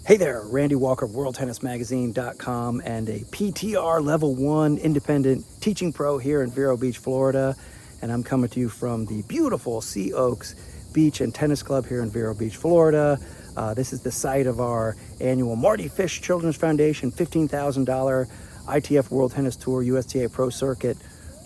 Hey there, Randy Walker, WorldTennisMagazine.com, and a PTR Level 1 independent teaching pro here in Vero Beach, Florida. And I'm coming to you from the beautiful Sea Oaks Beach and Tennis Club here in Vero Beach, Florida. This is the site of our annual Marty Fish Children's Foundation $15,000 ITF World Tennis Tour USTA Pro Circuit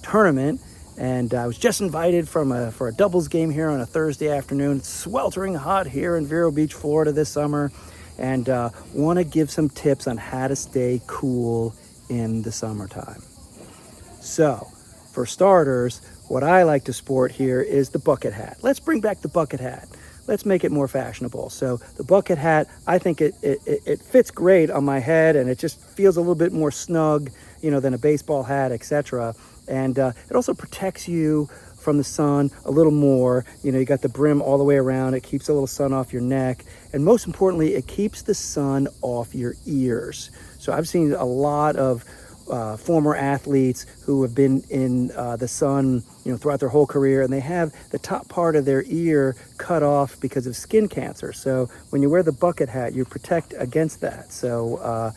tournament. And I was just invited for a doubles game here on a Thursday afternoon. It's sweltering hot here in Vero Beach, Florida this summer. And want to give some tips on how to stay cool in the summertime. So, for starters, what I like to sport here is the bucket hat. Let's bring back the bucket hat. Let's make it more fashionable. So the bucket hat, I think it fits great on my head, and it just feels a little bit more snug, than a baseball hat, etc. And it also protects you from the sun a little more. You got the brim all the way around. It keeps a little sun off your neck. And most importantly, it keeps the sun off your ears. So I've seen a lot of former athletes who have been in the sun, throughout their whole career, and they have the top part of their ear cut off because of skin cancer. So when you wear the bucket hat, you protect against that. So,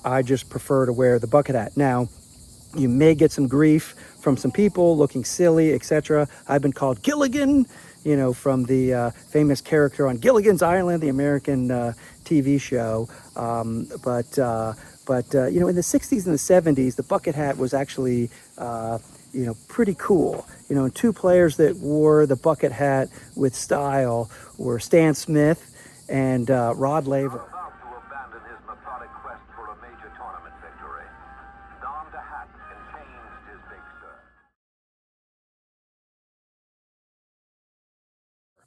I just prefer to wear the bucket hat. Now, you may get some grief from some people looking silly, etc. I've been called Gilligan, from the famous character on Gilligan's Island, the American TV show. But in the 60s and the 70s, the bucket hat was actually, pretty cool. And two players that wore the bucket hat with style were Stan Smith and Rod Laver.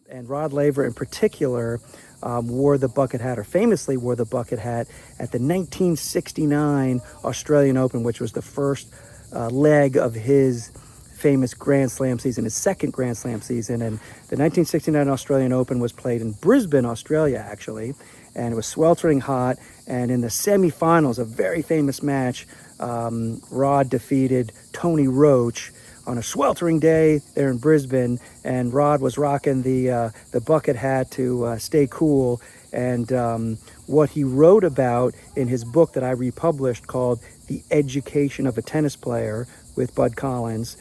And Rod Laver in particular wore the bucket hat, or famously wore the bucket hat, at the 1969 Australian Open, which was the first leg of his famous Grand Slam season, his second Grand Slam season. And the 1969 Australian Open was played in Brisbane, Australia, actually. And it was sweltering hot. And in the semifinals, a very famous match, Rod defeated Tony Roach on a sweltering day there in Brisbane, and Rod was rocking the bucket hat to stay cool. And what he wrote about in his book that I republished called The Education of a Tennis Player with Bud Collins,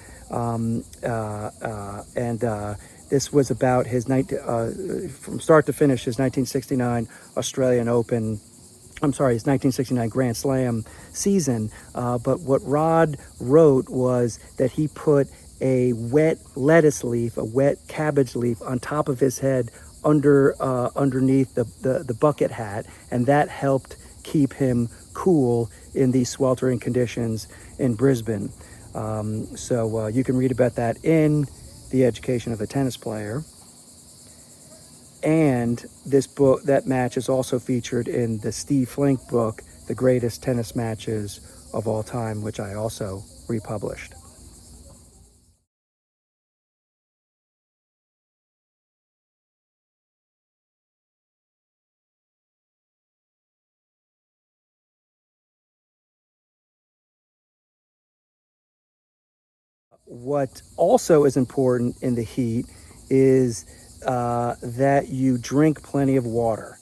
this was about his from start to finish, his 1969 Australian Open. His 1969 Grand Slam season. But what Rod wrote was that he put a wet lettuce leaf, a wet cabbage leaf on top of his head underneath the bucket hat, and that helped keep him cool in these sweltering conditions in Brisbane. So you can read about that in The Education of a Tennis Player. And this book, that match, is also featured in the Steve Flink book, The Greatest Tennis Matches of All Time, which I also republished. What also is important in the heat is that you drink plenty of water,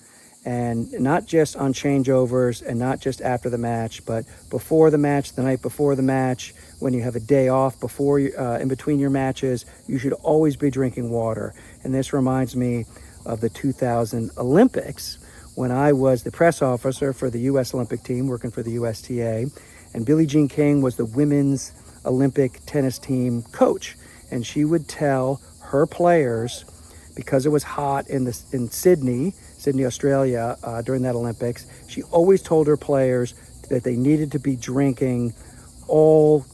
and not just on changeovers and not just after the match, but before the match, the night before the match, when you have a day off before in between your matches, you should always be drinking water. And this reminds me of the 2000 Olympics, when I was the press officer for the U.S. Olympic team working for the USTA, and Billie Jean King was the women's Olympic tennis team coach, and she would tell her players, because it was hot in Sydney, Australia, during that Olympics, she always told her players that they needed to be drinking all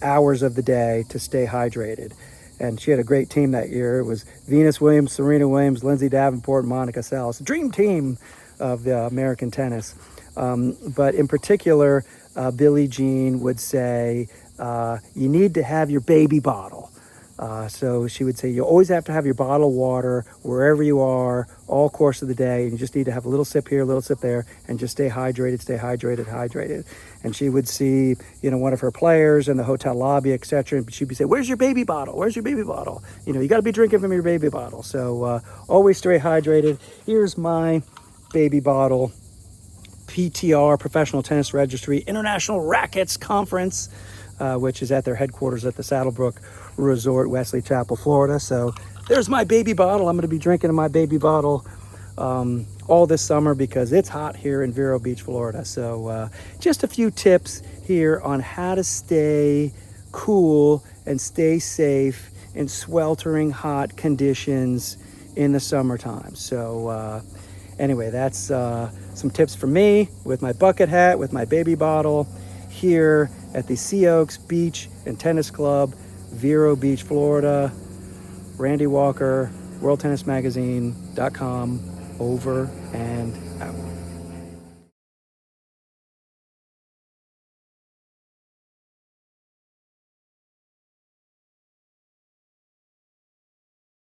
hours of the day to stay hydrated. And she had a great team that year. It was Venus Williams, Serena Williams, Lindsay Davenport, Monica Seles. Dream team of the American tennis. But in particular, Billie Jean would say, you need to have your baby bottle. So she would say you always have to have your bottle of water wherever you are all course of the day. And you just need to have a little sip here, a little sip there, and just stay hydrated, hydrated. And she would see, one of her players in the hotel lobby, etc. And she'd be saying, "Where's your baby bottle? Where's your baby bottle? You got to be drinking from your baby bottle." So always stay hydrated. Here's my baby bottle. PTR, Professional Tennis Registry International Rackets Conference, which is at their headquarters at the Saddlebrook Resort, Wesley Chapel, Florida. So there's my baby bottle. I'm going to be drinking in my baby bottle all this summer because it's hot here in Vero Beach, Florida. So just a few tips here on how to stay cool and stay safe in sweltering hot conditions in the summertime. So anyway, that's some tips from me with my bucket hat, with my baby bottle here at the Sea Oaks Beach and Tennis Club, Vero Beach, Florida. Randy Walker, WorldTennisMagazine.com, over and out.